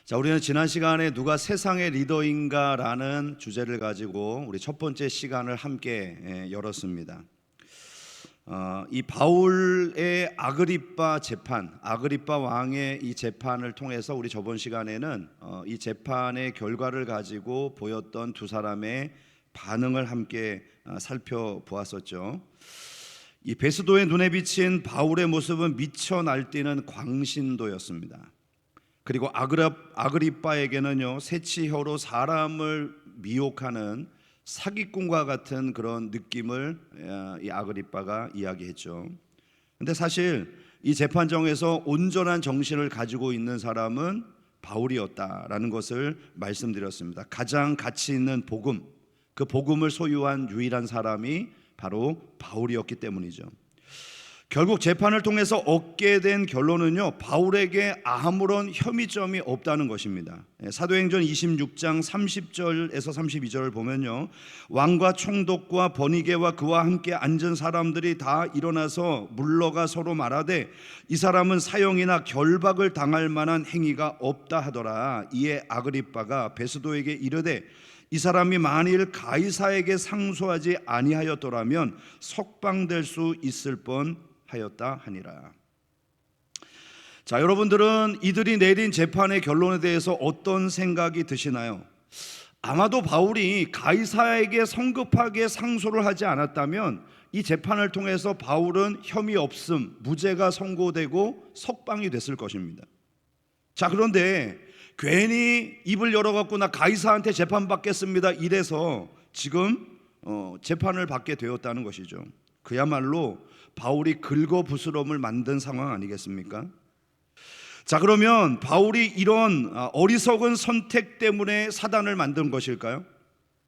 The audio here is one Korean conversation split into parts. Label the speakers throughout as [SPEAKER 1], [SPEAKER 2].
[SPEAKER 1] 자, 우리는 지난 시간에 누가 세상의 리더인가라는 주제를 가지고 우리 첫 번째 시간을 함께 열었습니다. 이 바울의 아그리빠 재판, 아그리빠 왕의 이 재판을 통해서 우리 저번 시간에는 이 재판의 결과를 가지고 보였던 두 사람의 반응을 함께 살펴보았었죠. 이 베스도의 눈에 비친 바울의 모습은 미쳐 날뛰는 광신도였습니다. 그리고 아그리빠에게는요, 새치혀로 사람을 미혹하는 사기꾼과 같은 그런 느낌을 이 아그리빠가 이야기했죠. 근데 사실 이 재판정에서 온전한 정신을 가지고 있는 사람은 바울이었다라는 것을 말씀드렸습니다. 가장 가치 있는 복음, 그 복음을 소유한 유일한 사람이 바로 바울이었기 때문이죠. 결국 재판을 통해서 얻게 된 결론은요, 바울에게 아무런 혐의점이 없다는 것입니다. 사도행전 26장 30절에서 32절을 보면요, 왕과 총독과 버니게와 그와 함께 앉은 사람들이 다 일어나서 물러가 서로 말하되 이 사람은 사형이나 결박을 당할 만한 행위가 없다 하더라. 이에 아그리빠가 베스도에게 이르되 이 사람이 만일 가이사에게 상소하지 아니하였더라면 석방될 수 있을 뻔하였다 하니라. 자, 여러분들은 이들이 내린 재판의 결론에 대해서 어떤 생각이 드시나요? 아마도 바울이 가이사에게 성급하게 상소를 하지 않았다면 이 재판을 통해서 바울은 혐의 없음, 무죄가 선고되고 석방이 됐을 것입니다. 자, 그런데 괜히 입을 열어갖고 나 가이사한테 재판받겠습니다 이래서 지금 재판을 받게 되었다는 것이죠. 그야말로 바울이 긁어부스럼을 만든 상황 아니겠습니까? 자, 그러면 바울이 이런 어리석은 선택 때문에 사단을 만든 것일까요?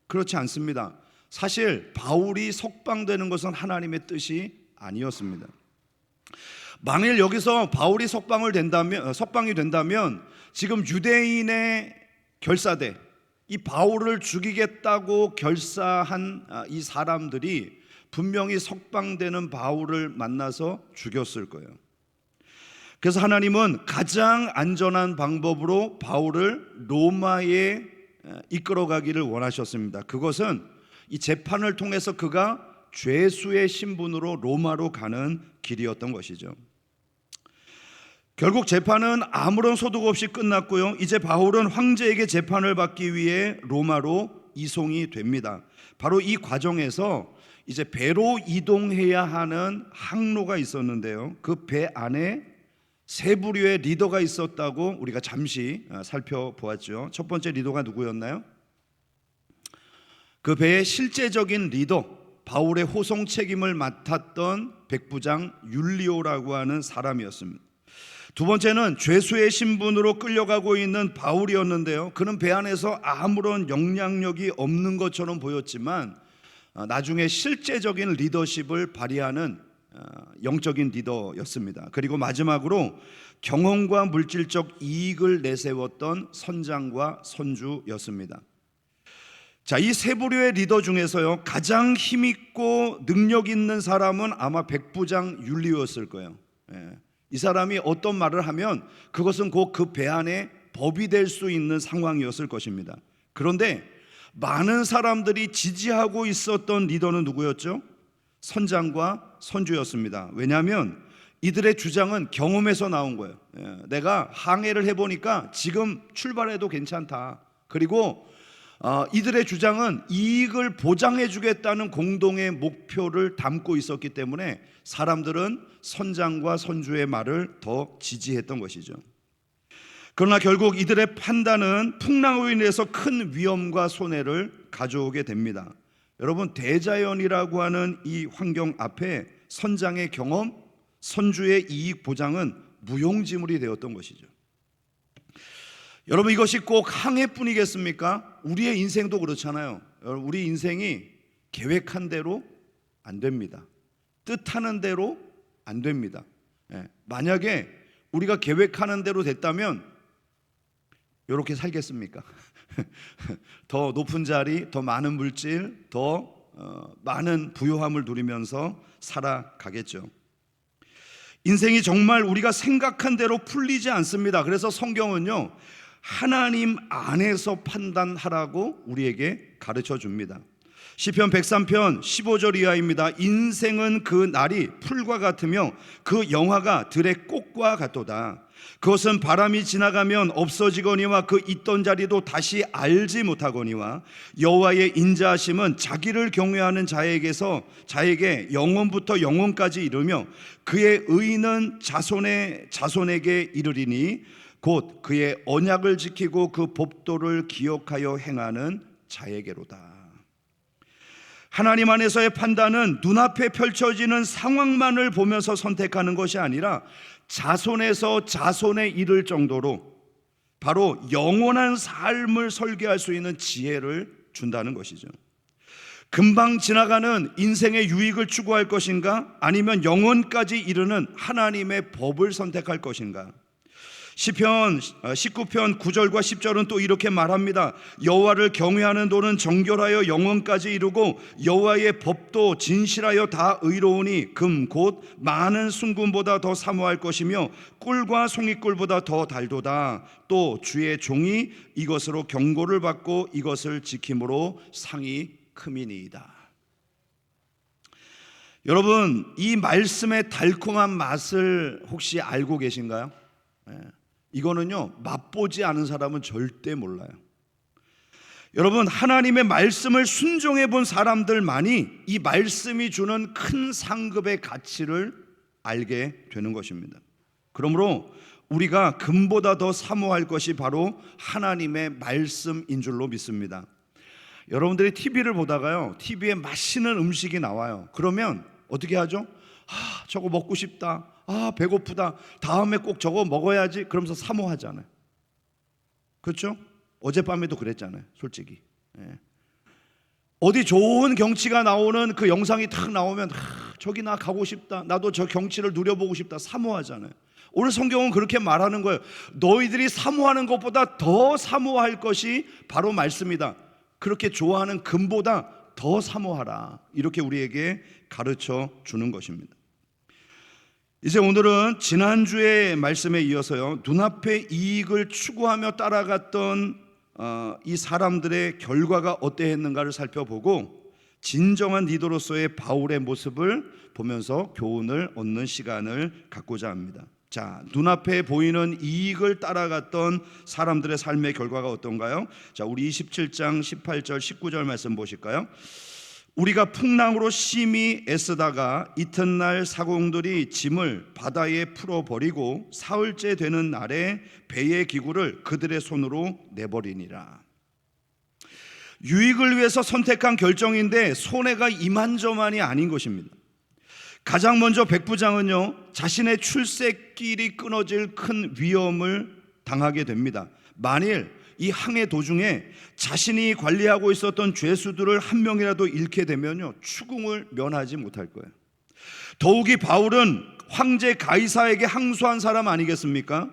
[SPEAKER 1] 그렇지 않습니다. 사실 바울이 석방되는 것은 하나님의 뜻이 아니었습니다. 만일 여기서 바울이 석방이 된다면 지금 유대인의 결사대, 이 바울을 죽이겠다고 결사한 이 사람들이 분명히 석방되는 바울을 만나서 죽였을 거예요. 그래서 하나님은 가장 안전한 방법으로 바울을 로마에 이끌어가기를 원하셨습니다. 그것은 이 재판을 통해서 그가 죄수의 신분으로 로마로 가는 길이었던 것이죠. 결국 재판은 아무런 소득 없이 끝났고요, 이제 바울은 황제에게 재판을 받기 위해 로마로 이송이 됩니다. 바로 이 과정에서 이제 배로 이동해야 하는 항로가 있었는데요, 그 배 안에 세 부류의 리더가 있었다고 우리가 잠시 살펴보았죠. 첫 번째 리더가 누구였나요? 그 배의 실제적인 리더, 바울의 호송 책임을 맡았던 백부장 율리오라고 하는 사람이었습니다. 두 번째는 죄수의 신분으로 끌려가고 있는 바울이었는데요, 그는 배 안에서 아무런 영향력이 없는 것처럼 보였지만 나중에 실제적인 리더십을 발휘하는 영적인 리더였습니다. 그리고 마지막으로 경험과 물질적 이익을 내세웠던 선장과 선주였습니다. 자, 이 세 부류의 리더 중에서요, 가장 힘있고 능력 있는 사람은 아마 백부장 율리오였을 거예요. 이 사람이 어떤 말을 하면 그것은 곧 그 배 안에 법이 될 수 있는 상황이었을 것입니다. 그런데 많은 사람들이 지지하고 있었던 리더는 누구였죠? 선장과 선주였습니다. 왜냐하면 이들의 주장은 경험에서 나온 거예요. 내가 항해를 해보니까 지금 출발해도 괜찮다. 그리고 이들의 주장은 이익을 보장해 주겠다는 공동의 목표를 담고 있었기 때문에 사람들은 선장과 선주의 말을 더 지지했던 것이죠. 그러나 결국 이들의 판단은 풍랑으로 인해서 큰 위험과 손해를 가져오게 됩니다. 여러분, 대자연이라고 하는 이 환경 앞에 선장의 경험, 선주의 이익 보장은 무용지물이 되었던 것이죠. 여러분, 이것이 꼭 항해뿐이겠습니까? 우리의 인생도 그렇잖아요. 우리 인생이 계획한 대로 안 됩니다. 뜻하는 대로 안 됩니다. 만약에 우리가 계획하는 대로 됐다면 이렇게 살겠습니까? 더 높은 자리, 더 많은 물질, 더 많은 부요함을 누리면서 살아가겠죠. 인생이 정말 우리가 생각한 대로 풀리지 않습니다. 그래서 성경은요, 하나님 안에서 판단하라고 우리에게 가르쳐 줍니다. 시편 103편 15절 이하입니다. 인생은 그 날이 풀과 같으며 그 영화가 들의 꽃과 같도다. 그것은 바람이 지나가면 없어지거니와 그 있던 자리도 다시 알지 못하거니와 여호와의 인자하심은 자기를 경외하는 자에게 영원부터 영원까지 이르며 그의 의는 자손에게 이르리니 곧 그의 언약을 지키고 그 법도를 기억하여 행하는 자에게로다. 하나님 안에서의 판단은 눈앞에 펼쳐지는 상황만을 보면서 선택하는 것이 아니라 자손에서 자손에 이를 정도로 바로 영원한 삶을 설계할 수 있는 지혜를 준다는 것이죠. 금방 지나가는 인생의 유익을 추구할 것인가, 아니면 영원까지 이르는 하나님의 법을 선택할 것인가. 시편 19편 9절과 10절은 또 이렇게 말합니다. 여호와를 경외하는 도는 정결하여 영원까지 이루고 여호와의 법도 진실하여 다 의로우니 금 곧 많은 순금보다 더 사모할 것이며 꿀과 송이꿀보다 더 달도다. 또 주의 종이 이것으로 경고를 받고 이것을 지킴으로 상이 크미니이다. 여러분, 이 말씀의 달콤한 맛을 혹시 알고 계신가요? 이거는요, 맛보지 않은 사람은 절대 몰라요. 여러분, 하나님의 말씀을 순종해 본 사람들만이 이 말씀이 주는 큰 상급의 가치를 알게 되는 것입니다. 그러므로 우리가 금보다 더 사모할 것이 바로 하나님의 말씀인 줄로 믿습니다. 여러분들이 TV를 보다가요, TV에 맛있는 음식이 나와요. 그러면 어떻게 하죠? 저거 먹고 싶다, 배고프다, 다음에 꼭 저거 먹어야지, 그러면서 사모하잖아요. 그렇죠? 어젯밤에도 그랬잖아요, 솔직히. 어디 좋은 경치가 나오는 그 영상이 탁 나오면 저기 나 가고 싶다, 나도 저 경치를 누려보고 싶다, 사모하잖아요. 오늘 성경은 그렇게 말하는 거예요. 너희들이 사모하는 것보다 더 사모할 것이 바로 말씀이다. 그렇게 좋아하는 금보다 더 사모하라, 이렇게 우리에게 가르쳐 주는 것입니다. 이제 오늘은 지난주의 말씀에 이어서요, 눈앞의 이익을 추구하며 따라갔던 이 사람들의 결과가 어떠했는가를 살펴보고 진정한 리더로서의 바울의 모습을 보면서 교훈을 얻는 시간을 갖고자 합니다. 자, 눈앞에 보이는 이익을 따라갔던 사람들의 삶의 결과가 어떤가요? 자, 우리 27장 18절 19절 말씀 보실까요? 우리가 풍랑으로 심히 애쓰다가 이튿날 사공들이 짐을 바다에 풀어버리고 사흘째 되는 날에 배의 기구를 그들의 손으로 내버리니라. 유익을 위해서 선택한 결정인데 손해가 이만저만이 아닌 것입니다. 가장 먼저 백부장은요, 자신의 출세길이 끊어질 큰 위험을 당하게 됩니다. 만일 이 항해 도중에 자신이 관리하고 있었던 죄수들을 한 명이라도 잃게 되면요, 추궁을 면하지 못할 거예요. 더욱이 바울은 황제 가이사에게 항소한 사람 아니겠습니까?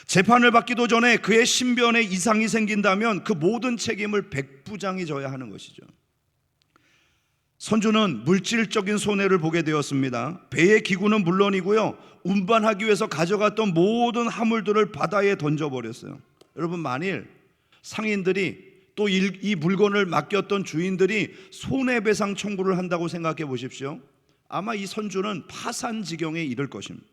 [SPEAKER 1] 재판을 받기도 전에 그의 신변에 이상이 생긴다면 그 모든 책임을 백부장이 져야 하는 것이죠. 선주는 물질적인 손해를 보게 되었습니다. 배의 기구는 물론이고요, 운반하기 위해서 가져갔던 모든 화물들을 바다에 던져버렸어요. 여러분, 만일 상인들이 또 이 물건을 맡겼던 주인들이 손해배상 청구를 한다고 생각해 보십시오. 아마 이 선주는 파산 지경에 이를 것입니다.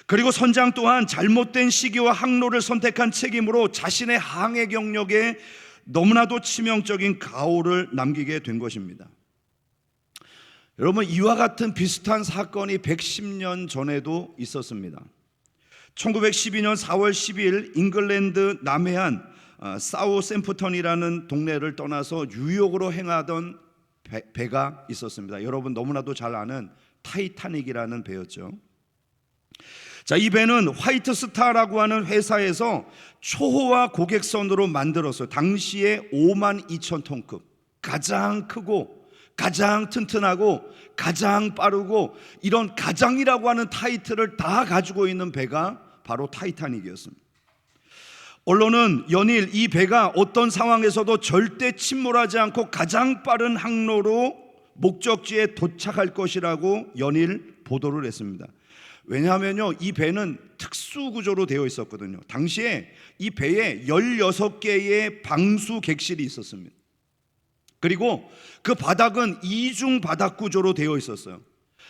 [SPEAKER 1] 그리고 선장 또한 잘못된 시기와 항로를 선택한 책임으로 자신의 항해 경력에 너무나도 치명적인 가오를 남기게 된 것입니다. 여러분, 이와 같은 비슷한 사건이 110년 전에도 있었습니다. 1912년 4월 10일 잉글랜드 남해안 사우샘프턴이라는 동네를 떠나서 뉴욕으로 행하던 배가 있었습니다. 여러분 너무나도 잘 아는 타이타닉이라는 배였죠. 자, 이 배는 화이트 스타라고 하는 회사에서 초호화 고객선으로 만들었어요. 당시에 52,000톤급, 가장 크고 가장 튼튼하고 가장 빠르고 이런 가장이라고 하는 타이틀을 다 가지고 있는 배가 바로 타이타닉이었습니다. 언론은 연일 이 배가 어떤 상황에서도 절대 침몰하지 않고 가장 빠른 항로로 목적지에 도착할 것이라고 연일 보도를 했습니다. 왜냐하면요, 이 배는 특수 구조로 되어 있었거든요. 당시에 이 배에 16개의 방수 객실이 있었습니다. 그리고 그 바닥은 이중 바닥 구조로 되어 있었어요.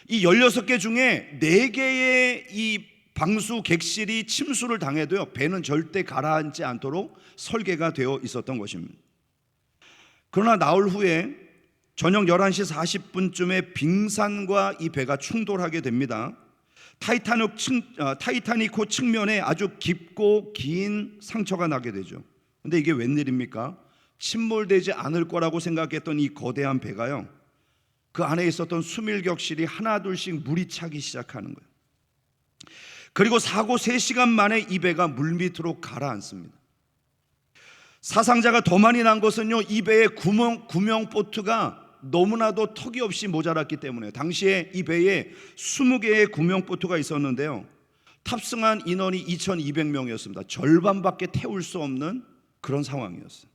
[SPEAKER 1] 이 16개 중에 4개의 이 방수 객실이 침수를 당해도요, 배는 절대 가라앉지 않도록 설계가 되어 있었던 것입니다. 그러나 나흘 후에 저녁 11시 40분쯤에 빙산과 이 배가 충돌하게 됩니다. 타이타닉호 측면에 아주 깊고 긴 상처가 나게 되죠. 근데 이게 웬일입니까? 침몰되지 않을 거라고 생각했던 이 거대한 배가요, 그 안에 있었던 수밀 격실이 하나둘씩 물이 차기 시작하는 거예요. 그리고 사고 3시간 만에 이 배가 물밑으로 가라앉습니다. 사상자가 더 많이 난 것은요, 이 배의 구명보트가 너무나도 턱이 없이 모자랐기 때문에, 당시에 이 배에 20개의 구명보트가 있었는데요, 탑승한 인원이 2200명이었습니다. 절반밖에 태울 수 없는 그런 상황이었어요.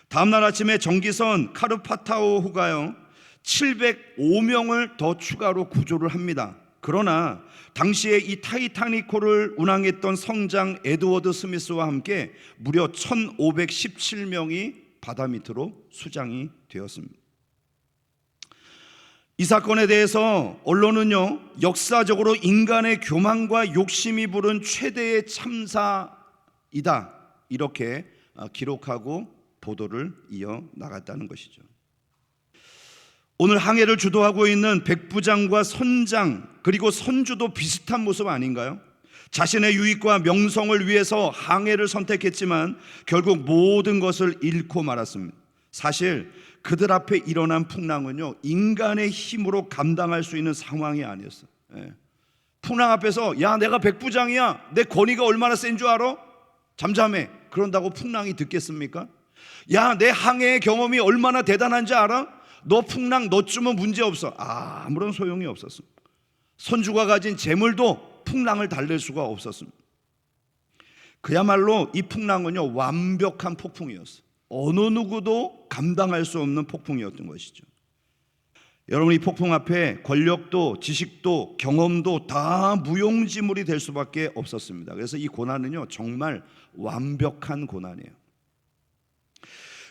[SPEAKER 1] 다음날 아침에 정기선 카르파타오호가요 705명을 더 추가로 구조를 합니다. 그러나 당시에 이 타이타닉호를 운항했던 성장 에드워드 스미스와 함께 무려 1517명이 바다 밑으로 수장이 되었습니다. 이 사건에 대해서 언론은요, 역사적으로 인간의 교만과 욕심이 부른 최대의 참사이다, 이렇게 기록하고 보도를 이어나갔다는 것이죠. 오늘 항해를 주도하고 있는 백부장과 선장 그리고 선주도 비슷한 모습 아닌가요? 자신의 유익과 명성을 위해서 항해를 선택했지만 결국 모든 것을 잃고 말았습니다. 사실 그들 앞에 일어난 풍랑은요, 인간의 힘으로 감당할 수 있는 상황이 아니었어요. 풍랑 앞에서 야, 내가 백부장이야, 내 권위가 얼마나 센 줄 알아? 잠잠해. 그런다고 풍랑이 듣겠습니까? 야, 내 항해의 경험이 얼마나 대단한지 알아? 너 풍랑 너쯤은 문제없어. 아무런 소용이 없었습니다. 선주가 가진 재물도 풍랑을 달랠 수가 없었습니다. 그야말로 이 풍랑은요, 완벽한 폭풍이었어요. 어느 누구도 감당할 수 없는 폭풍이었던 것이죠. 여러분, 이 폭풍 앞에 권력도 지식도 경험도 다 무용지물이 될 수밖에 없었습니다. 그래서 이 고난은요, 정말 완벽한 고난이에요.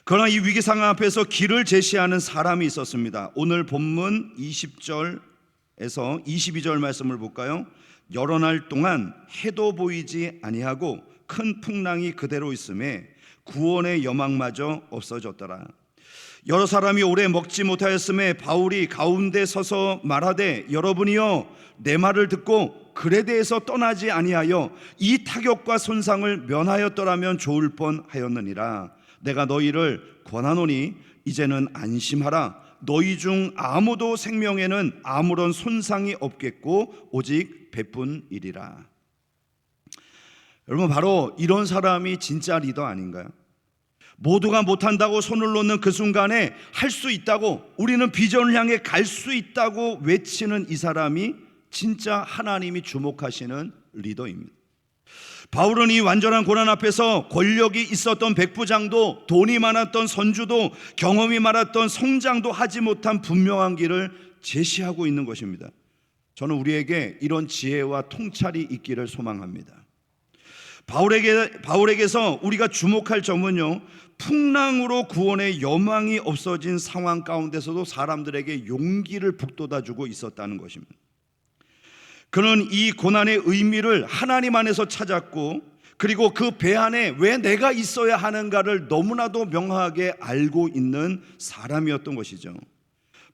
[SPEAKER 1] 그러나 이 위기 상황 앞에서 길을 제시하는 사람이 있었습니다. 오늘 본문 20절에서 22절 말씀을 볼까요? 여러 날 동안 해도 보이지 아니하고 큰 풍랑이 그대로 있음에 구원의 여망마저 없어졌더라. 여러 사람이 오래 먹지 못하였음에 바울이 가운데 서서 말하되, 여러분이여 내 말을 듣고 글에 대해서 떠나지 아니하여 이 타격과 손상을 면하였더라면 좋을 뻔하였느니라. 내가 너희를 권하노니 이제는 안심하라. 너희 중 아무도 생명에는 아무런 손상이 없겠고 오직 배뿐이리라. 여러분, 바로 이런 사람이 진짜 리더 아닌가요? 모두가 못한다고 손을 놓는 그 순간에 할 수 있다고, 우리는 비전을 향해 갈 수 있다고 외치는 이 사람이 진짜 하나님이 주목하시는 리더입니다. 바울은 이 완전한 고난 앞에서 권력이 있었던 백부장도, 돈이 많았던 선주도, 경험이 많았던 성장도 하지 못한 분명한 길을 제시하고 있는 것입니다. 저는 우리에게 이런 지혜와 통찰이 있기를 소망합니다. 바울에게서 우리가 주목할 점은요, 풍랑으로 구원의 여망이 없어진 상황 가운데서도 사람들에게 용기를 북돋아주고 있었다는 것입니다. 그는 이 고난의 의미를 하나님 안에서 찾았고, 그리고 그 배 안에 왜 내가 있어야 하는가를 너무나도 명확하게 알고 있는 사람이었던 것이죠.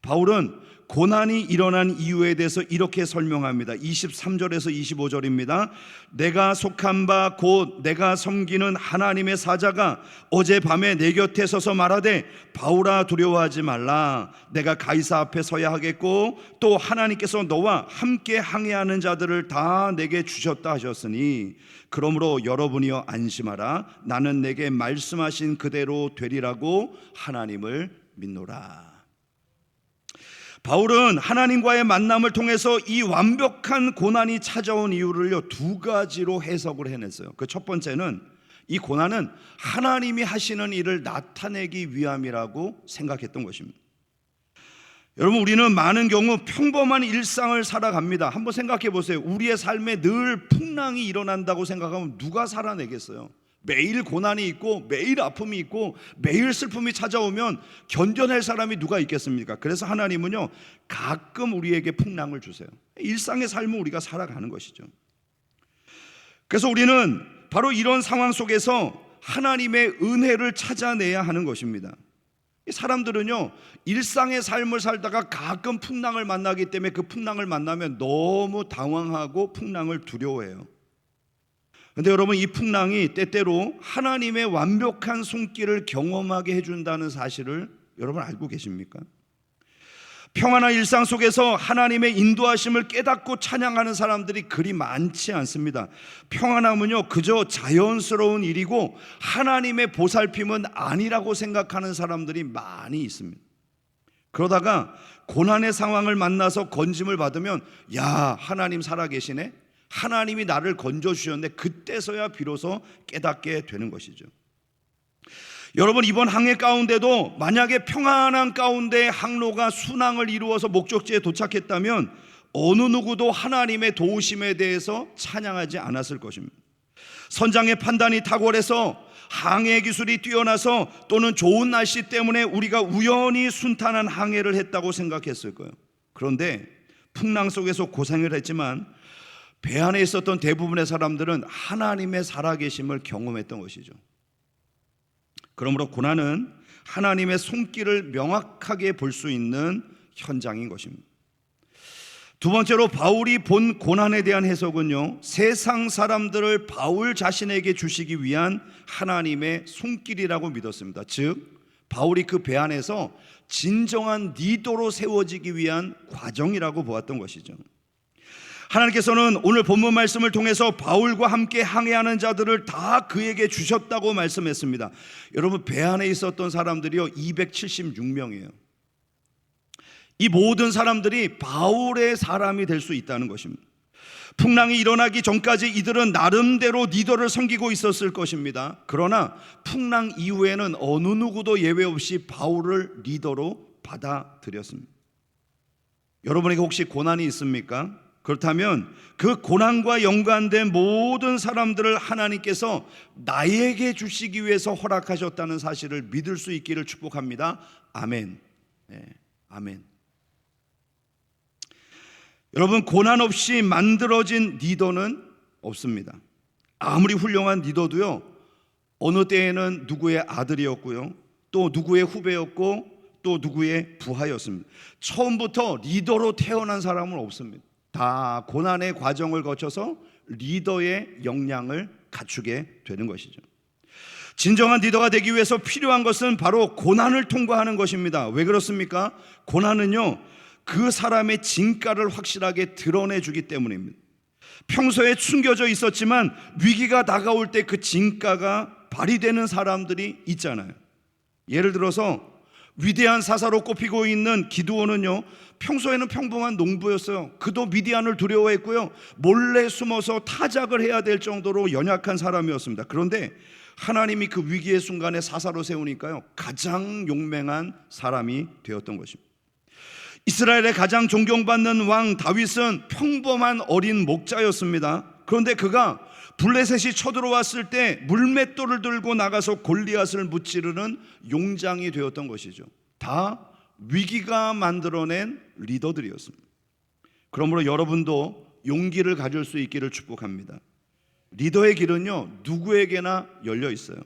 [SPEAKER 1] 바울은 고난이 일어난 이유에 대해서 이렇게 설명합니다. 23절에서 25절입니다. 내가 속한 바 곧 내가 섬기는 하나님의 사자가 어젯밤에 내 곁에 서서 말하되, 바울아 두려워하지 말라. 내가 가이사 앞에 서야 하겠고 또 하나님께서 너와 함께 항해하는 자들을 다 내게 주셨다 하셨으니, 그러므로 여러분이여 안심하라. 나는 내게 말씀하신 그대로 되리라고 하나님을 믿노라. 바울은 하나님과의 만남을 통해서 이 완벽한 고난이 찾아온 이유를요, 2가지로 해석을 해냈어요. 그 첫 번째는 이 고난은 하나님이 하시는 일을 나타내기 위함이라고 생각했던 것입니다. 여러분, 우리는 많은 경우 평범한 일상을 살아갑니다. 한번 생각해 보세요. 우리의 삶에 늘 풍랑이 일어난다고 생각하면 누가 살아내겠어요? 매일 고난이 있고 매일 아픔이 있고 매일 슬픔이 찾아오면 견뎌낼 사람이 누가 있겠습니까? 그래서 하나님은요, 가끔 우리에게 풍랑을 주세요. 일상의 삶을 우리가 살아가는 것이죠. 그래서 우리는 바로 이런 상황 속에서 하나님의 은혜를 찾아내야 하는 것입니다. 사람들은요, 일상의 삶을 살다가 가끔 풍랑을 만나기 때문에 그 풍랑을 만나면 너무 당황하고 풍랑을 두려워해요. 그런데 여러분, 이 풍랑이 때때로 하나님의 완벽한 손길을 경험하게 해준다는 사실을 여러분 알고 계십니까? 평안한 일상 속에서 하나님의 인도하심을 깨닫고 찬양하는 사람들이 그리 많지 않습니다. 평안함은요, 그저 자연스러운 일이고 하나님의 보살핌은 아니라고 생각하는 사람들이 많이 있습니다. 그러다가 고난의 상황을 만나서 건짐을 받으면, 야, 하나님 살아계시네, 하나님이 나를 건져주셨네, 그때서야 비로소 깨닫게 되는 것이죠. 여러분, 이번 항해 가운데도 만약에 평안한 가운데 항로가 순항을 이루어서 목적지에 도착했다면 어느 누구도 하나님의 도우심에 대해서 찬양하지 않았을 것입니다. 선장의 판단이 탁월해서, 항해 기술이 뛰어나서, 또는 좋은 날씨 때문에 우리가 우연히 순탄한 항해를 했다고 생각했을 거예요. 그런데 풍랑 속에서 고생을 했지만 배 안에 있었던 대부분의 사람들은 하나님의 살아계심을 경험했던 것이죠. 그러므로 고난은 하나님의 손길을 명확하게 볼 수 있는 현장인 것입니다. 두 번째로 바울이 본 고난에 대한 해석은요, 세상 사람들을 바울 자신에게 주시기 위한 하나님의 손길이라고 믿었습니다. 즉, 바울이 그 배 안에서 진정한 리더로 세워지기 위한 과정이라고 보았던 것이죠. 하나님께서는 오늘 본문 말씀을 통해서 바울과 함께 항해하는 자들을 다 그에게 주셨다고 말씀했습니다. 여러분, 배 안에 있었던 사람들이요, 276명이에요. 이 모든 사람들이 바울의 사람이 될 수 있다는 것입니다. 풍랑이 일어나기 전까지 이들은 나름대로 리더를 섬기고 있었을 것입니다. 그러나 풍랑 이후에는 어느 누구도 예외 없이 바울을 리더로 받아들였습니다. 여러분에게 혹시 고난이 있습니까? 그렇다면 그 고난과 연관된 모든 사람들을 하나님께서 나에게 주시기 위해서 허락하셨다는 사실을 믿을 수 있기를 축복합니다. 아멘. 네, 아멘. 여러분, 고난 없이 만들어진 리더는 없습니다. 아무리 훌륭한 리더도요, 어느 때에는 누구의 아들이었고요, 또 누구의 후배였고, 또 누구의 부하였습니다. 처음부터 리더로 태어난 사람은 없습니다. 다 고난의 과정을 거쳐서 리더의 역량을 갖추게 되는 것이죠. 진정한 리더가 되기 위해서 필요한 것은 바로 고난을 통과하는 것입니다. 왜 그렇습니까? 고난은요, 그 사람의 진가를 확실하게 드러내주기 때문입니다. 평소에 숨겨져 있었지만 위기가 다가올 때 그 진가가 발휘되는 사람들이 있잖아요. 예를 들어서 위대한 사사로 꼽히고 있는 기드온은요, 평소에는 평범한 농부였어요. 그도 미디안을 두려워했고요, 몰래 숨어서 타작을 해야 될 정도로 연약한 사람이었습니다. 그런데 하나님이 그 위기의 순간에 사사로 세우니까요, 가장 용맹한 사람이 되었던 것입니다. 이스라엘의 가장 존경받는 왕 다윗은 평범한 어린 목자였습니다. 그런데 그가 블레셋이 쳐들어왔을 때 물맷돌을 들고 나가서 골리앗을 무찌르는 용장이 되었던 것이죠. 다 위기가 만들어낸 리더들이었습니다. 그러므로 여러분도 용기를 가질 수 있기를 축복합니다. 리더의 길은요, 누구에게나 열려 있어요.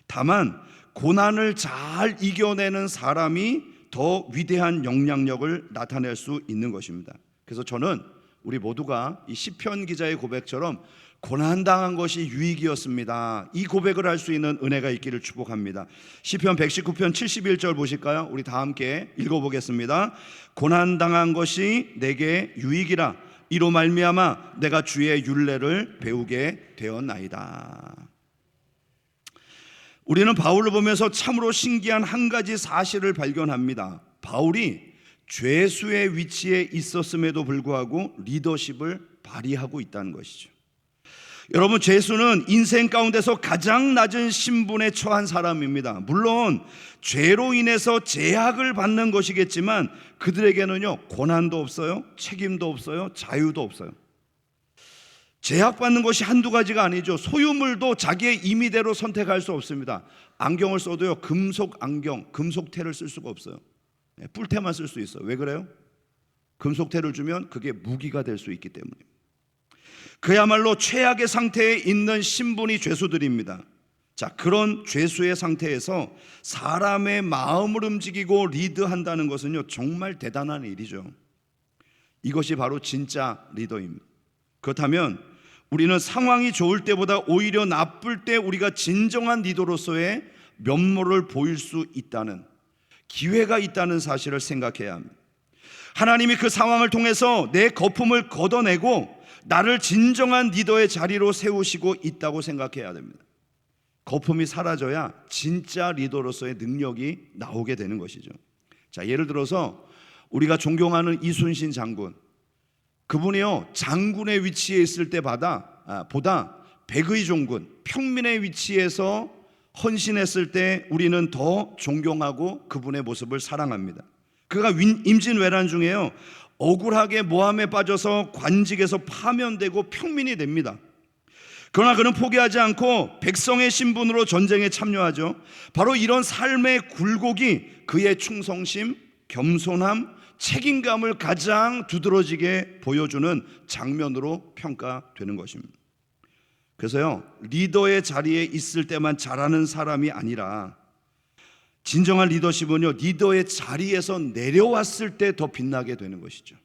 [SPEAKER 1] 다만 고난을 잘 이겨내는 사람이 더 위대한 영향력을 나타낼 수 있는 것입니다. 그래서 저는 우리 모두가 이 시편 기자의 고백처럼 고난당한 것이 유익이었습니다, 이 고백을 할 수 있는 은혜가 있기를 축복합니다. 시편 119편 71절 보실까요? 우리 다 함께 읽어보겠습니다. 고난당한 것이 내게 유익이라, 이로 말미암아 내가 주의 율례를 배우게 되었나이다. 우리는 바울을 보면서 참으로 신기한 한 가지 사실을 발견합니다. 바울이 죄수의 위치에 있었음에도 불구하고 리더십을 발휘하고 있다는 것이죠. 여러분, 죄수는 인생 가운데서 가장 낮은 신분에 처한 사람입니다. 물론 죄로 인해서 제약을 받는 것이겠지만 그들에게는요, 고난도 없어요, 책임도 없어요, 자유도 없어요. 제약받는 것이 한두 가지가 아니죠. 소유물도 자기의 임의대로 선택할 수 없습니다. 안경을 써도요, 금속 안경, 금속테를 쓸 수가 없어요. 뿔테만 쓸 수 있어요. 왜 그래요? 금속테를 주면 그게 무기가 될 수 있기 때문입니다. 그야말로 최악의 상태에 있는 신분이 죄수들입니다. 자, 그런 죄수의 상태에서 사람의 마음을 움직이고 리드한다는 것은요, 정말 대단한 일이죠. 이것이 바로 진짜 리더입니다. 그렇다면 우리는 상황이 좋을 때보다 오히려 나쁠 때 우리가 진정한 리더로서의 면모를 보일 수 있다는, 기회가 있다는 사실을 생각해야 합니다. 하나님이 그 상황을 통해서 내 거품을 걷어내고 나를 진정한 리더의 자리로 세우시고 있다고 생각해야 됩니다. 거품이 사라져야 진짜 리더로서의 능력이 나오게 되는 것이죠. 자, 예를 들어서 우리가 존경하는 이순신 장군, 그분이요, 장군의 위치에 있을 보다 백의 종군, 평민의 위치에서 헌신했을 때 우리는 더 존경하고 그분의 모습을 사랑합니다. 그가 임진왜란 중에요, 억울하게 모함에 빠져서 관직에서 파면되고 평민이 됩니다. 그러나 그는 포기하지 않고 백성의 신분으로 전쟁에 참여하죠. 바로 이런 삶의 굴곡이 그의 충성심, 겸손함, 책임감을 가장 두드러지게 보여주는 장면으로 평가되는 것입니다. 그래서요, 리더의 자리에 있을 때만 잘하는 사람이 아니라 진정한 리더십은요, 리더의 자리에서 내려왔을 때 더 빛나게 되는 것이죠.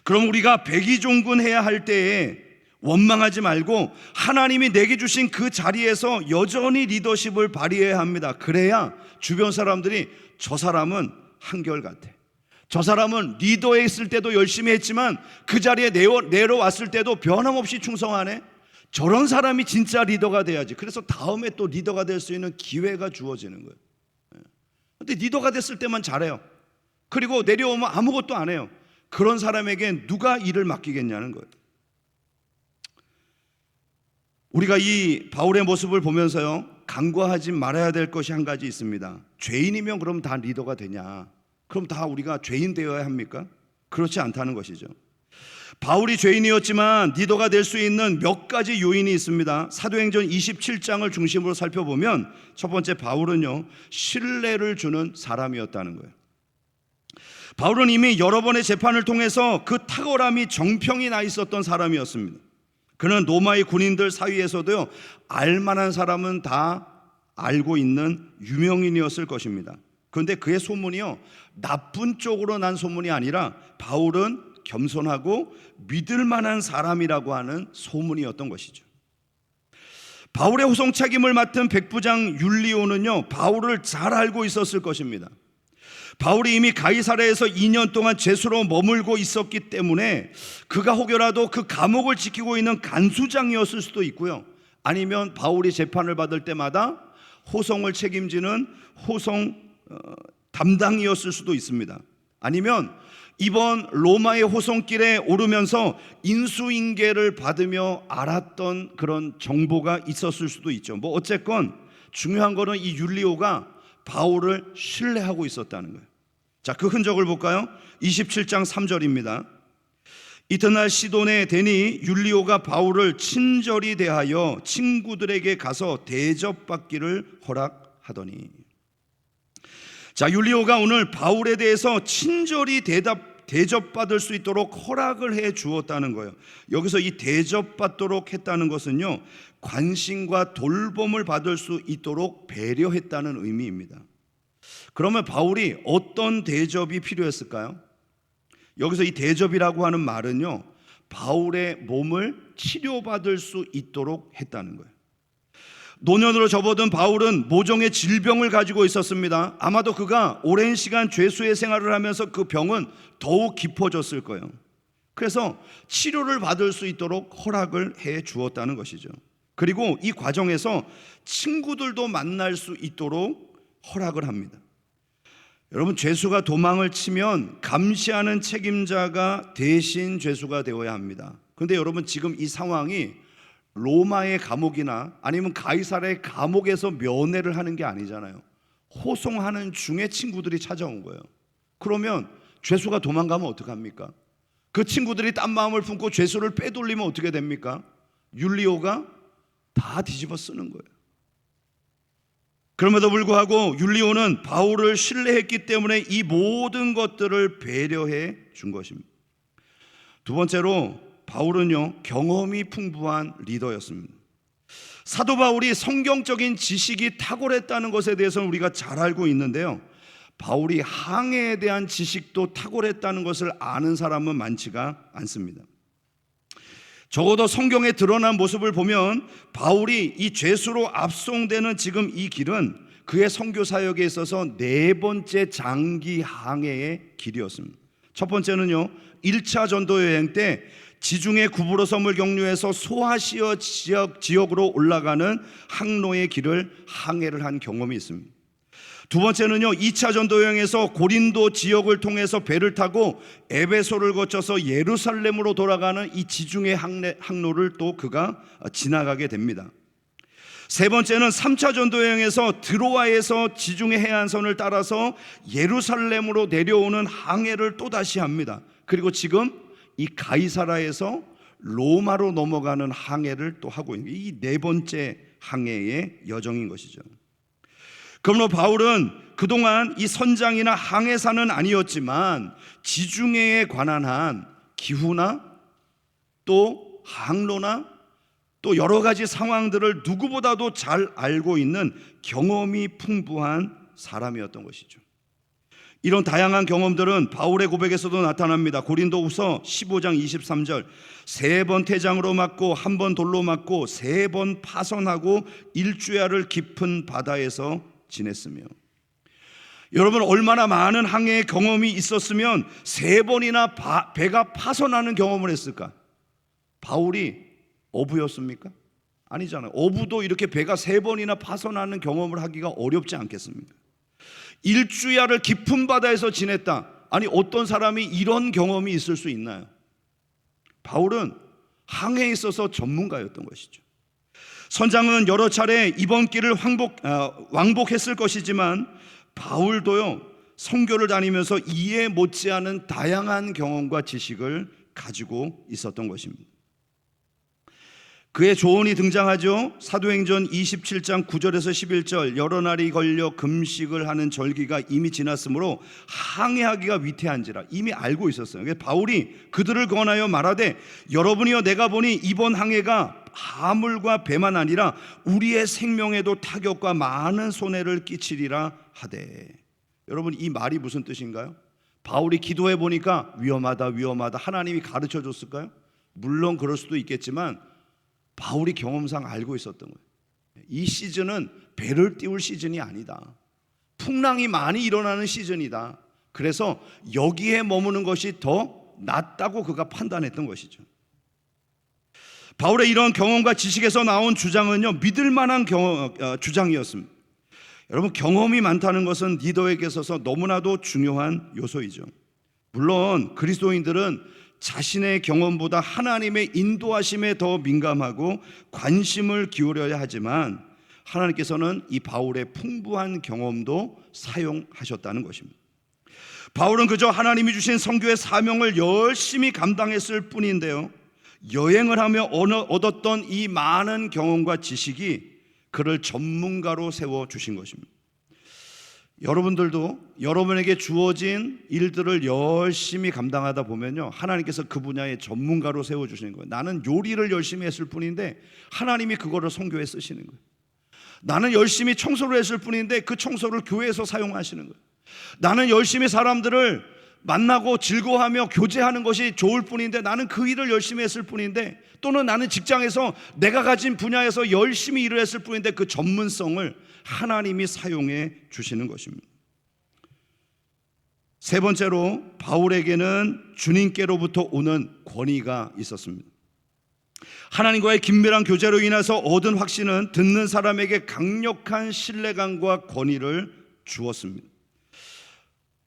[SPEAKER 1] 그럼 우리가 백의종군 해야 할 때에 원망하지 말고 하나님이 내게 주신 그 자리에서 여전히 리더십을 발휘해야 합니다. 그래야 주변 사람들이 저 사람은 한결같아, 저 사람은 리더에 있을 때도 열심히 했지만 그 자리에 내려왔을 때도 변함없이 충성하네, 저런 사람이 진짜 리더가 돼야지. 그래서 다음에 또 리더가 될 수 있는 기회가 주어지는 거예요. 근데 리더가 됐을 때만 잘해요. 그리고 내려오면 아무것도 안 해요. 그런 사람에게 누가 일을 맡기겠냐는 거예요. 우리가 이 바울의 모습을 보면서요, 간과하지 말아야 될 것이 한 가지 있습니다. 죄인이면 그럼 다 리더가 되냐? 그럼 다 우리가 죄인 되어야 합니까? 그렇지 않다는 것이죠. 바울이 죄인이었지만 리더가 될 수 있는 몇 가지 요인이 있습니다. 사도행전 27장을 중심으로 살펴보면 첫 번째, 바울은요, 신뢰를 주는 사람이었다는 거예요. 바울은 이미 여러 번의 재판을 통해서 그 탁월함이 정평이 나 있었던 사람이었습니다. 그는 로마의 군인들 사이에서도요, 알만한 사람은 다 알고 있는 유명인이었을 것입니다. 그런데 그의 소문이요, 나쁜 쪽으로 난 소문이 아니라 바울은 겸손하고 믿을 만한 사람이라고 하는 소문이었던 것이죠. 바울의 호송책임을 맡은 백부장 율리오는요, 바울을 잘 알고 있었을 것입니다. 바울이 이미 가이사랴에서 2년 동안 죄수로 머물고 있었기 때문에 그가 혹여라도 그 감옥을 지키고 있는 간수장이었을 수도 있고요, 아니면 바울이 재판을 받을 때마다 호송을 책임지는 호송 담당이었을 수도 있습니다. 아니면 이번 로마의 호송길에 오르면서 인수인계를 받으며 알았던 그런 정보가 있었을 수도 있죠. 뭐 어쨌건 중요한 거는 이 율리오가 바울을 신뢰하고 있었다는 거예요. 자, 그 흔적을 볼까요? 27장 3절입니다. 이튿날 시돈에 되니 율리오가 바울을 친절히 대하여 친구들에게 가서 대접받기를 허락하더니. 자, 율리오가 오늘 바울에 대해서 친절히 대접받을 수 있도록 허락을 해 주었다는 거예요. 여기서 이 대접받도록 했다는 것은요, 관심과 돌봄을 받을 수 있도록 배려했다는 의미입니다. 그러면 바울이 어떤 대접이 필요했을까요? 여기서 이 대접이라고 하는 말은요, 바울의 몸을 치료받을 수 있도록 했다는 거예요. 노년으로 접어든 바울은 모종의 질병을 가지고 있었습니다. 아마도 그가 오랜 시간 죄수의 생활을 하면서 그 병은 더욱 깊어졌을 거예요. 그래서 치료를 받을 수 있도록 허락을 해 주었다는 것이죠. 그리고 이 과정에서 친구들도 만날 수 있도록 허락을 합니다. 여러분, 죄수가 도망을 치면 감시하는 책임자가 대신 죄수가 되어야 합니다. 그런데 여러분, 지금 이 상황이 로마의 감옥이나 아니면 가이사랴의 감옥에서 면회를 하는 게 아니잖아요. 호송하는 중에 친구들이 찾아온 거예요. 그러면 죄수가 도망가면 어떡합니까? 그 친구들이 딴 마음을 품고 죄수를 빼돌리면 어떻게 됩니까? 율리오가 다 뒤집어 쓰는 거예요. 그럼에도 불구하고 율리오는 바울을 신뢰했기 때문에 이 모든 것들을 배려해 준 것입니다. 두 번째로 바울은요, 경험이 풍부한 리더였습니다. 사도 바울이 성경적인 지식이 탁월했다는 것에 대해서는 우리가 잘 알고 있는데요, 바울이 항해에 대한 지식도 탁월했다는 것을 아는 사람은 많지가 않습니다. 적어도 성경에 드러난 모습을 보면 바울이 이 죄수로 압송되는 지금 이 길은 그의 선교 사역에 있어서 네 번째 장기 항해의 길이었습니다. 첫 번째는요, 1차 전도 여행 때 지중해 구브로 섬을 경유해서 소아시아 지역으로 올라가는 항로의 길을 항해를 한 경험이 있습니다. 두 번째는요, 2차 전도 여행에서 고린도 지역을 통해서 배를 타고 에베소를 거쳐서 예루살렘으로 돌아가는 이 지중해 항로를 또 그가 지나가게 됩니다. 세 번째는 3차 전도 여행에서 드로아에서 지중해 해안선을 따라서 예루살렘으로 내려오는 항해를 또다시 합니다. 그리고 지금 이 가이사라에서 로마로 넘어가는 항해를 또 하고 있는 이 네 번째 항해의 여정인 것이죠. 그러므로 바울은 그동안 이 선장이나 항해사는 아니었지만 지중해에 관한 한 기후나 또 항로나 또 여러 가지 상황들을 누구보다도 잘 알고 있는 경험이 풍부한 사람이었던 것이죠. 이런 다양한 경험들은 바울의 고백에서도 나타납니다. 고린도후서 15장 23절, 3번 태장으로 맞고 1번 돌로 맞고 3번 파선하고 일주야를 깊은 바다에서 지냈으며. 여러분, 얼마나 많은 항해의 경험이 있었으면 3번이나 배가 파선하는 경험을 했을까? 바울이 어부였습니까? 아니잖아요. 어부도 이렇게 배가 3번이나 파선하는 경험을 하기가 어렵지 않겠습니까? 일주야를 깊은 바다에서 지냈다. 아니, 어떤 사람이 이런 경험이 있을 수 있나요? 바울은 항해에 있어서 전문가였던 것이죠. 선장은 여러 차례 이번 길을 왕복했을 것이지만 바울도요, 선교를 다니면서 이해 못지않은 다양한 경험과 지식을 가지고 있었던 것입니다. 그의 조언이 등장하죠. 사도행전 27장 9절에서 11절, 여러 날이 걸려 금식을 하는 절기가 이미 지났으므로 항해하기가 위태한지라. 이미 알고 있었어요. 그래서 바울이 그들을 권하여 말하되, 여러분이여 내가 보니 이번 항해가 하물과 배만 아니라 우리의 생명에도 타격과 많은 손해를 끼치리라 하되. 여러분, 이 말이 무슨 뜻인가요? 바울이 기도해 보니까 위험하다 하나님이 가르쳐 줬을까요? 물론 그럴 수도 있겠지만 바울이 경험상 알고 있었던 거예요. 이 시즌은 배를 띄울 시즌이 아니다. 풍랑이 많이 일어나는 시즌이다. 그래서 여기에 머무는 것이 더 낫다고 그가 판단했던 것이죠. 바울의 이런 경험과 지식에서 나온 주장은요, 믿을 만한 주장이었습니다. 여러분, 경험이 많다는 것은 리더에게 있어서 너무나도 중요한 요소이죠. 물론 그리스도인들은 자신의 경험보다 하나님의 인도하심에 더 민감하고 관심을 기울여야 하지만 하나님께서는 이 바울의 풍부한 경험도 사용하셨다는 것입니다. 바울은 그저 하나님이 주신 선교의 사명을 열심히 감당했을 뿐인데요, 여행을 하며 얻었던 이 많은 경험과 지식이 그를 전문가로 세워주신 것입니다. 여러분들도 여러분에게 주어진 일들을 열심히 감당하다 보면요, 하나님께서 그 분야의 전문가로 세워주시는 거예요. 나는 요리를 열심히 했을 뿐인데 하나님이 그거를 선교에 쓰시는 거예요. 나는 열심히 청소를 했을 뿐인데 그 청소를 교회에서 사용하시는 거예요. 나는 열심히 사람들을 만나고 즐거워하며 교제하는 것이 좋을 뿐인데 나는 그 일을 열심히 했을 뿐인데, 또는 나는 직장에서 내가 가진 분야에서 열심히 일을 했을 뿐인데 그 전문성을 하나님이 사용해 주시는 것입니다. 세 번째로 바울에게는 주님께로부터 오는 권위가 있었습니다. 하나님과의 긴밀한 교제로 인해서 얻은 확신은 듣는 사람에게 강력한 신뢰감과 권위를 주었습니다.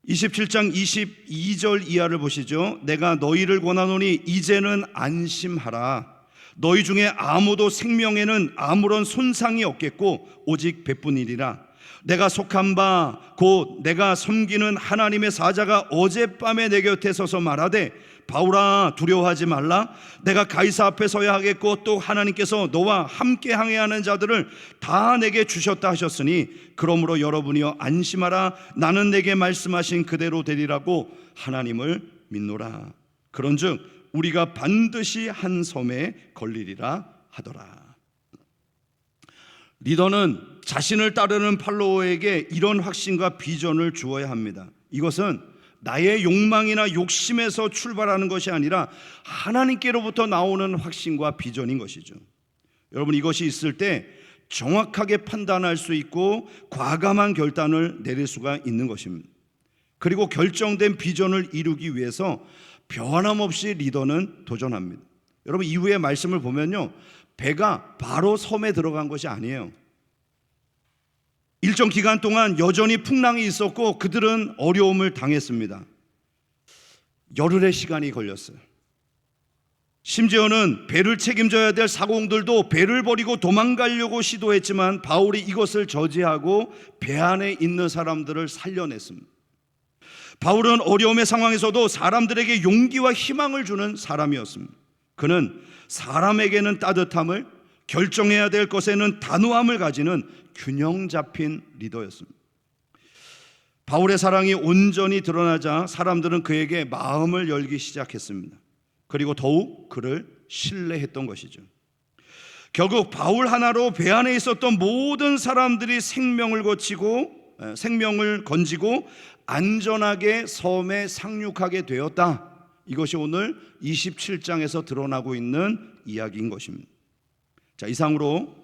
[SPEAKER 1] 27장 22절 이하를 보시죠. 내가 너희를 권하노니 이제는 안심하라. 너희 중에 아무도 생명에는 아무런 손상이 없겠고 오직 배뿐이리라. 내가 속한 바 곧 내가 섬기는 하나님의 사자가 어젯밤에 내 곁에 서서 말하되 바울아 두려워하지 말라. 내가 가이사 앞에 서야 하겠고 또 하나님께서 너와 함께 항해하는 자들을 다 내게 주셨다 하셨으니 그러므로 여러분이여 안심하라. 나는 내게 말씀하신 그대로 되리라고 하나님을 믿노라. 그런즉 우리가 반드시 한 섬에 걸리리라 하더라. 리더는 자신을 따르는 팔로워에게 이런 확신과 비전을 주어야 합니다. 이것은 나의 욕망이나 욕심에서 출발하는 것이 아니라 하나님께로부터 나오는 확신과 비전인 것이죠. 여러분, 이것이 있을 때 정확하게 판단할 수 있고 과감한 결단을 내릴 수가 있는 것입니다. 그리고 결정된 비전을 이루기 위해서 변함없이 리더는 도전합니다. 여러분, 이후의 말씀을 보면요, 배가 바로 섬에 들어간 것이 아니에요. 일정 기간 동안 여전히 풍랑이 있었고 그들은 어려움을 당했습니다. 열흘의 시간이 걸렸어요. 심지어는 배를 책임져야 될 사공들도 배를 버리고 도망가려고 시도했지만 바울이 이것을 저지하고 배 안에 있는 사람들을 살려냈습니다. 바울은 어려움의 상황에서도 사람들에게 용기와 희망을 주는 사람이었습니다. 그는 사람에게는 따뜻함을, 결정해야 될 것에는 단호함을 가지는 균형 잡힌 리더였습니다. 바울의 사랑이 온전히 드러나자 사람들은 그에게 마음을 열기 시작했습니다. 그리고 더욱 그를 신뢰했던 것이죠. 결국 바울 하나로 배 안에 있었던 모든 사람들이 생명을 건지고 안전하게 섬에 상륙하게 되었다. 이것이 오늘 27장에서 드러나고 있는 이야기인 것입니다. 자, 이상으로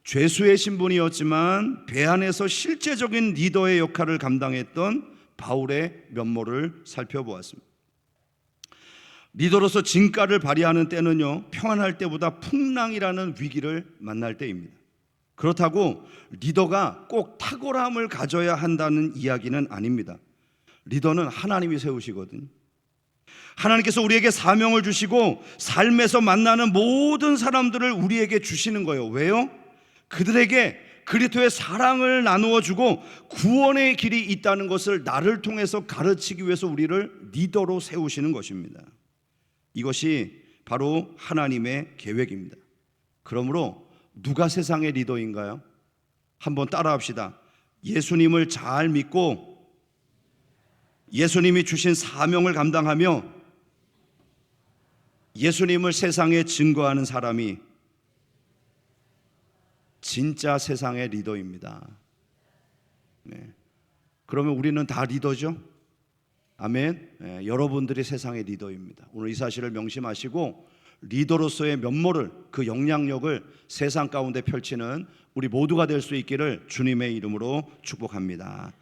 [SPEAKER 1] 죄수의 신분이었지만 배 안에서 실제적인 리더의 역할을 감당했던 바울의 면모를 살펴보았습니다. 리더로서 진가를 발휘하는 때는요, 평안할 때보다 풍랑이라는 위기를 만날 때입니다. 그렇다고 리더가 꼭 탁월함을 가져야 한다는 이야기는 아닙니다. 리더는 하나님이 세우시거든요. 하나님께서 우리에게 사명을 주시고 삶에서 만나는 모든 사람들을 우리에게 주시는 거예요. 왜요? 그들에게 그리스도의 사랑을 나누어 주고 구원의 길이 있다는 것을 나를 통해서 가르치기 위해서 우리를 리더로 세우시는 것입니다. 이것이 바로 하나님의 계획입니다. 그러므로 누가 세상의 리더인가요? 한번 따라합시다. 예수님을 잘 믿고 예수님이 주신 사명을 감당하며 예수님을 세상에 증거하는 사람이 진짜 세상의 리더입니다. 네. 그러면 우리는 다 리더죠? 아멘. 네, 여러분들이 세상의 리더입니다. 오늘 이 사실을 명심하시고 리더로서의 면모를, 그 영향력을 세상 가운데 펼치는 우리 모두가 될 수 있기를 주님의 이름으로 축복합니다.